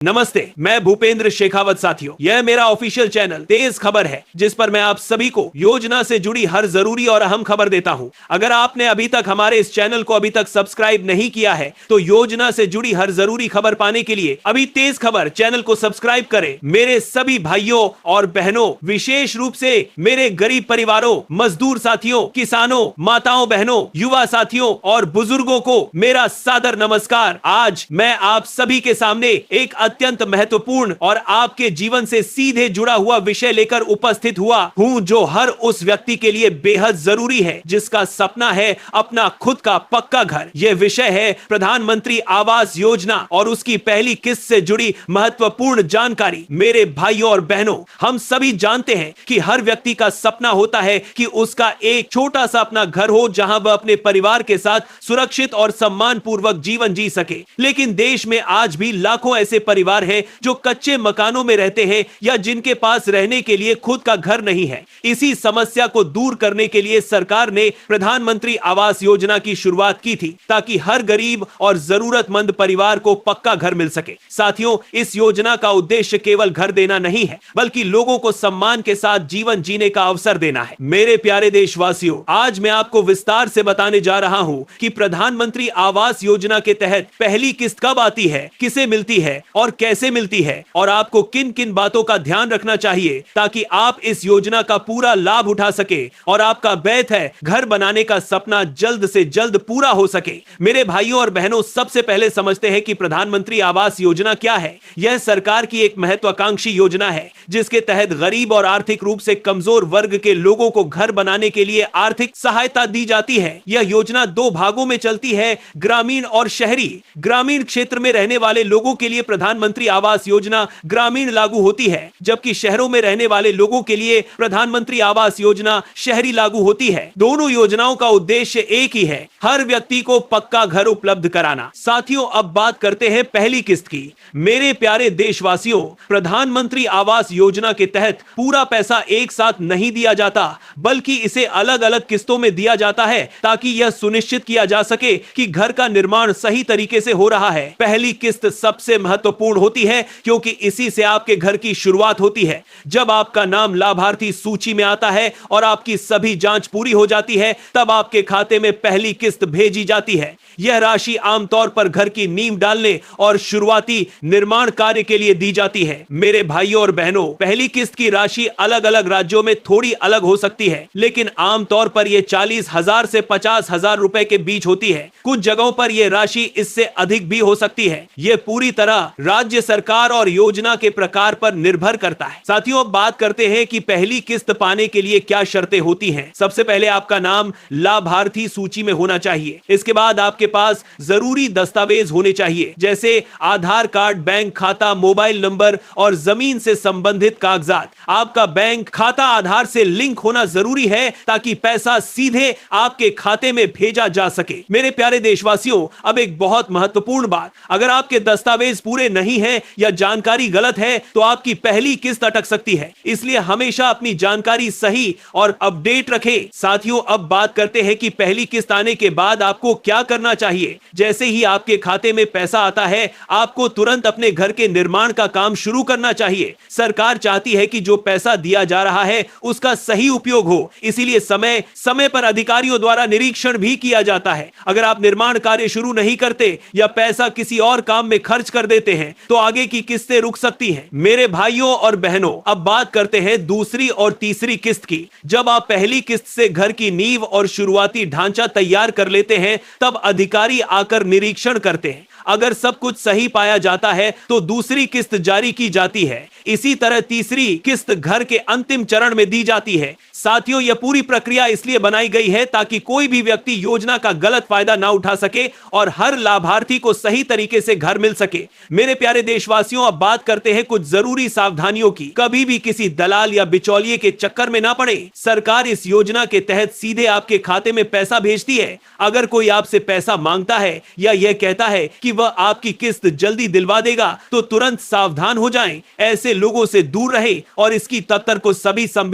नमस्ते, मैं भूपेंद्र शेखावत। साथियों, यह मेरा ऑफिशियल चैनल तेज खबर है, जिस पर मैं आप सभी को योजना से जुड़ी हर जरूरी और अहम खबर देता हूं। अगर आपने अभी तक हमारे इस चैनल को अभी तक सब्सक्राइब नहीं किया है तो योजना से जुड़ी हर जरूरी खबर पाने के लिए अभी तेज खबर चैनल को सब्सक्राइब करें। मेरे सभी भाइयों और बहनों, विशेष रूप से मेरे गरीब परिवारों, मजदूर साथियों, किसानों, माताओं बहनों, युवा साथियों और बुजुर्गों को मेरा सादर नमस्कार। आज मैं आप सभी के सामने एक अत्यंत महत्वपूर्ण और आपके जीवन से सीधे जुड़ा हुआ विषय लेकर उपस्थित हुआ हूं, जो हर उस व्यक्ति के लिए बेहद जरूरी है जिसका सपना है अपना खुद का पक्का घर। यह विषय है प्रधानमंत्री आवास योजना और उसकी पहली किस्त से जुड़ी महत्वपूर्ण जानकारी। मेरे भाइयों और बहनों, हम सभी जानते हैं कि हर व्यक्ति का सपना होता है कि उसका एक छोटा सा अपना घर हो, जहां वह अपने परिवार के साथ सुरक्षित और सम्मान पूर्वक जीवन जी सके। लेकिन देश में आज भी लाखों ऐसे परिवार है जो कच्चे मकानों में रहते हैं या जिनके पास रहने के लिए खुद का घर नहीं है। इसी समस्या को दूर करने के लिए सरकार ने प्रधानमंत्री आवास योजना की शुरुआत की थी, ताकि हर गरीब और जरूरतमंद परिवार को पक्का घर मिल सके। साथियों, इस योजना का उद्देश्य केवल घर देना नहीं है, बल्कि लोगों को सम्मान के साथ जीवन जीने का अवसर देना है। मेरे प्यारे देशवासियों, आज मैं आपको विस्तार से बताने जा रहा हूं कि प्रधानमंत्री आवास योजना के तहत पहली किस्त कब आती है, किसे मिलती है और कैसे मिलती है, और आपको किन किन बातों का ध्यान रखना चाहिए ताकि आप इस योजना का पूरा लाभ उठा सके और आपका बैत है घर बनाने का सपना जल्द से जल्द पूरा हो सके। मेरे भाइयों और बहनों, सबसे पहले समझते हैं कि प्रधानमंत्री आवास योजना क्या है। यह सरकार की एक महत्वाकांक्षी योजना है जिसके तहत गरीब और आर्थिक रूप से कमजोर वर्ग के लोगों को घर बनाने के लिए आर्थिक सहायता दी जाती है। यह योजना दो भागों में चलती है, ग्रामीण और शहरी। ग्रामीण क्षेत्र में रहने वाले लोगों के लिए प्रधानमंत्री आवास योजना ग्रामीण लागू होती है, जबकि शहरों में रहने वाले लोगों के लिए प्रधानमंत्री आवास योजना शहरी लागू होती है। दोनों योजनाओं का उद्देश्य एक ही है, हर व्यक्ति को पक्का घर उपलब्ध कराना। साथियों, अब बात करते हैं पहली किस्त की। मेरे प्यारे देशवासियों, प्रधानमंत्री आवास योजना के तहत पूरा पैसा एक साथ नहीं दिया जाता, बल्कि इसे अलग अलग किस्तों में दिया जाता है, ताकि यह सुनिश्चित किया जा सके कि घर का निर्माण सही तरीके से हो रहा है। पहली किस्त सबसे महत्वपूर्ण होती है क्योंकि इसी से आपके घर की शुरुआत होती है। जब आपका नाम लाभार्थी सूची में आता है और आपकी सभी जांच पूरी हो जाती है, तब आपके खाते में पहली किस्त भेजी जाती है। यह राशि आमतौर पर घर की नींव डालने और शुरुआती निर्माण कार्य के लिए दी जाती है। मेरे भाइयों और बहनों, पहली किस्त की राशि अलग अलग राज्यों में थोड़ी अलग हो सकती है, लेकिन आमतौर पर यह 40,000 से 50,000 रुपए के बीच होती है। कुछ जगहों पर यह राशि इससे अधिक भी हो सकती है। यह पूरी तरह राज्य सरकार और योजना के प्रकार पर निर्भर करता है। साथियों, अब बात करते हैं कि पहली किस्त पाने के लिए क्या शर्तें होती हैं। सबसे पहले आपका नाम लाभार्थी सूची में होना चाहिए। इसके बाद आपके पास जरूरी दस्तावेज होने चाहिए, जैसे आधार कार्ड, बैंक खाता, मोबाइल नंबर और जमीन से संबंधित कागजात। आपका बैंक खाता आधार से लिंक होना जरूरी है ताकि पैसा सीधे आपके खाते में भेजा जा सके। मेरे प्यारे देशवासियों, अब एक बहुत महत्वपूर्ण बात, अगर आपके दस्तावेज पूरे नहीं है या जानकारी गलत है तो आपकी पहली किस्त अटक सकती है। इसलिए हमेशा अपनी जानकारी सही और अपडेट रखें। साथियों, अब बात करते हैं कि पहली किस्त आने के बाद आपको क्या करना चाहिए। जैसे ही आपके खाते में पैसा आता है, आपको तुरंत अपने घर के निर्माण का काम शुरू करना चाहिए। सरकार चाहती है कि जो पैसा दिया जा रहा है उसका सही उपयोग हो, इसीलिए समय समय पर अधिकारियों द्वारा निरीक्षण भी किया जाता है। अगर आप निर्माण कार्य शुरू नहीं करते या पैसा किसी और काम में खर्च कर देते हैं तो आगे की किस्तें रुक सकती हैं। मेरे भाइयों और बहनों, अब बात करते हैं दूसरी और तीसरी किस्त की। जब आप पहली किस्त से घर की नींव और शुरुआती ढांचा तैयार कर लेते हैं, तब अधिकारी आकर निरीक्षण करते हैं। अगर सब कुछ सही पाया जाता है तो दूसरी किस्त जारी की जाती है। इसी तरह तीसरी किस्त घर के अंतिम चरण में दी जाती है। साथियों, यह पूरी प्रक्रिया इसलिए बनाई गई है ताकि कोई भी व्यक्ति योजना का गलत फायदा ना उठा सके और हर लाभार्थी को सही तरीके से घर मिल सके। मेरे प्यारे देशवासियों, अब बात करते हैं कुछ जरूरी सावधानियों की। कभी भी किसी दलाल या बिचौलिए के चक्कर में ना पड़े। सरकार इस योजना के तहत सीधे आपके खाते में पैसा भेजती है। अगर कोई आपसे पैसा मांगता है या यह कहता है कि वह आपकी किस्त जल्दी दिलवा देगा तो तुरंत सावधान हो जाएं। ऐसे लोगों से दूर रहे और इसकी तत्तर को सभी संबंधित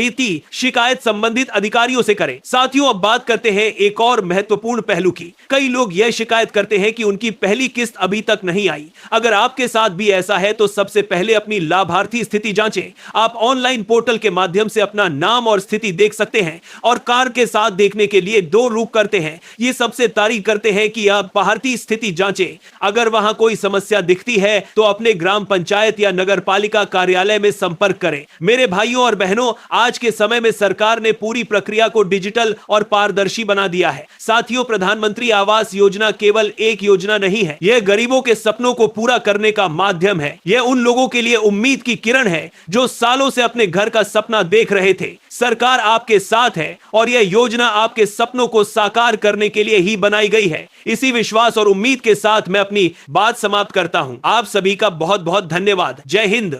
शिकायत संबंधित अधिकारियों से करें। साथियों, अब बात करते हैं एक और महत्वपूर्ण पहलू की। कई लोग यह शिकायत करते हैं कि उनकी पहली किस्त अभी तक नहीं आई। अगर आपके साथ भी ऐसा है तो सबसे पहले अपनी लाभार्थी स्थिति जांचें। आप ऑनलाइन पोर्टल के माध्यम से अपना नाम और स्थिति देख सकते हैं और कार्ड के साथ देखने के लिए 2 रुख करते हैं। ये सबसे तारीफ करते हैं कि आप लाभार्थी स्थिति जांचें। अगर वहां कोई समस्या दिखती है तो अपने ग्राम पंचायत या नगर पालिका कार्यालय में संपर्क करें। मेरे भाइयों और बहनों, आज के समय में सरकार ने पूरी प्रक्रिया को डिजिटल और पारदर्शी बना दिया है। साथियों, प्रधानमंत्री आवास योजना केवल एक योजना नहीं है, यह गरीबों के सपनों को पूरा करने का माध्यम है। यह उन लोगों के लिए उम्मीद की किरण है जो सालों से अपने घर का सपना देख रहे थे। सरकार आपके साथ है और यह योजना आपके सपनों को साकार करने के लिए ही बनाई गई है। इसी विश्वास और उम्मीद के साथ मैं अपनी बात समाप्त करता हूं। आप सभी का बहुत बहुत धन्यवाद। जय हिंद।